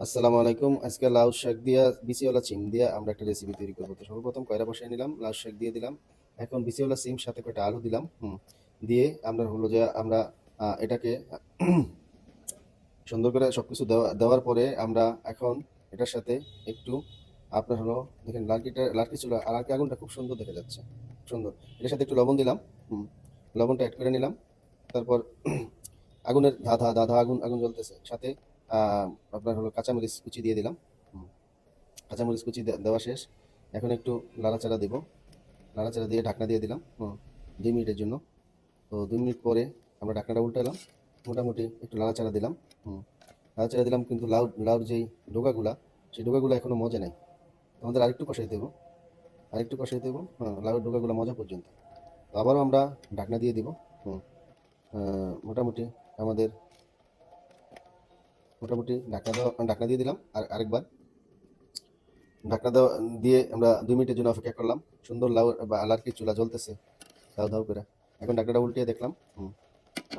আসসালামু আলাইকুম। আজকে লাউ শাক দিয়া বিচিওয়ালা সিম দিয়া আমরা একটা রেসিপি তৈরি করবো। তো সর্বপ্রথম কয়রা বসাই নিলাম, লাউ শাক দিয়ে দিলাম। এখন বিচিওয়ালা সিম সাথে কয়টা আলু দিলাম। দিয়ে আমরা হলো যে আমরা এটাকে সুন্দর করে সবকিছু দেওয়ার পরে আমরা এখন এটার সাথে একটু আপনার হলো দেখেন লালকি চুলা আর লালকি আগুনটা খুব সুন্দর দেখা যাচ্ছে, সুন্দর। এটার সাথে একটু লবণ দিলাম। হুম লবণটা অ্যাড করে নিলাম। তারপর আগুনের ধা ধা ধা আগুন আগুন জ্বলতেছে, সাথে আপনার হলো কাঁচামরিচ কুচি দিয়ে দিলাম। হুম, কাঁচামরিচ কুচি দেওয়া শেষ। এখন একটু নাড়াচাড়া দেব, নাড়াচাড়া দিয়ে ঢাকনা দিয়ে দিলাম 2 মিনিটের জন্য। তো 2 মিনিট পরে আমরা ঢাকনাটা উল্টালাম, মোটামুটি একটু নাড়াচাড়া দিলাম। হুম নাড়াচাড়া দিলাম, কিন্তু লাউর যেই ডোকাগুলা, সেই ডোকাগুলো এখনো মজে নাই। আমাদের আরেকটু কষাই দেবো, আরেকটু কষাই দেবো, লাউর ডোকাগুলো মজা পর্যন্ত। তো আবারও আমরা ঢাকনা দিয়ে দিব। হুম মোটামুটি আমাদের মোটামুটি ঢাকনা দিয়ে দিলাম আর আরেকবার ঢাকনা দেওয়া দিয়ে আমরা 2 মিনিটের জন্য অপেক্ষা করলাম। সুন্দর লাউ বা লাউকি চুলা জ্বলতেছে দাউ দাউ করে। এখন ঢাকনাটা উল্টিয়ে দেখলাম,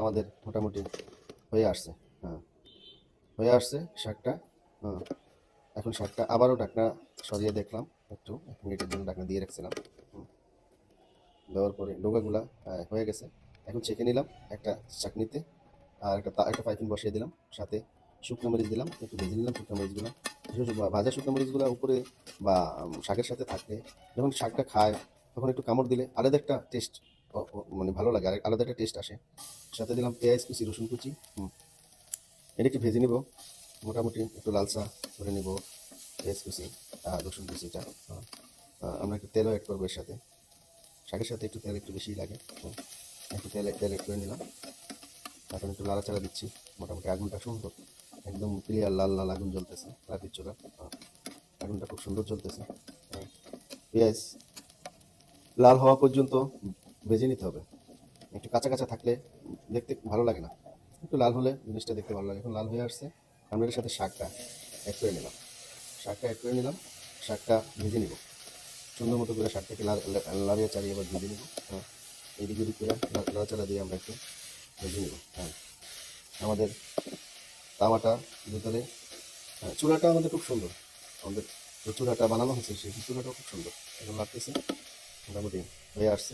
আমাদের মোটামুটি হয়ে আসছে। হ্যাঁ, হয়ে আসছে শাকটা। হ্যাঁ, এখন শাকটা আবারও ঢাকনা সরিয়ে দেখলাম, একটু 1 মিনিটের জন্য ঢাকনা দিয়ে রাখছিলাম। হুম, দেওয়ার পরে ডোকাগুলা হয়ে গেছে। এখন ছেঁকে নিলাম একটা চাকনিতে, আর একটা পাইপিং বসিয়ে দিলাম। সাথে শুকনো মরিচ দিলাম, একটু ভেজে নিলাম শুকনো মরিচগুলো। বিশেষ ভাজা শুকনো মরিচগুলো উপরে বা শাকের সাথে থাকলে, যখন শাকটা খায় তখন একটু কামড় দিলে আলাদা একটা টেস্ট, মানে ভালো লাগে, আর আলাদা একটা টেস্ট আসে। সাথে দিলাম পেঁয়াজ কুচি, রসুন কুচি। এটা একটু ভেজে নিব, মোটামুটি একটু লালচা করে নিব পেঁয়াজ কুচি আর রসুন কুচিটা। আমরা একটু তেলও অ্যাড করবো এর সাথে, শাকের সাথে একটু তেল একটু বেশিই লাগে। একটু তেল অ্যাড করে নিলাম। এখন একটু নাড়াচাড়া দিচ্ছি। মোটামুটি আগুনটা সুন্দর, একদম ক্লিয়ার লাল লাল আগুন জ্বলতেছে লাঠির চূড়া। আগুনটা খুব সুন্দর জ্বলতেছে। পেঁয়াজ লাল হওয়া পর্যন্ত ভেজে নিতে হবে। একটু কাঁচা কাঁচা থাকলে দেখতে ভালো লাগে না, একটু লাল হলে জিনিসটা দেখতে ভালো লাগে। এখন লাল হয়ে আসছে, আমরা এর সাথে শাকটা অ্যাড করে নিলাম। শাকটা অ্যাড করে নিলাম, শাকটা ভেজে নিব সুন্দর মতো করে। শাকটাকে লাড়িয়ে চাড়িয়ে এবার ভেজে নিব। এইদিকে ওদিক করে নাড়াচাড়া দিয়ে আমরা একটু ভেজে নিব। আমাদের তাওয়াটা ভিতরে, চূড়াটা আমাদের খুব সুন্দর। আমাদের যে চূড়াটা বানানো হয়েছে সেই চূড়াটাও খুব সুন্দর, এখন লাগতেছে মোটামুটি হয়ে আসছে।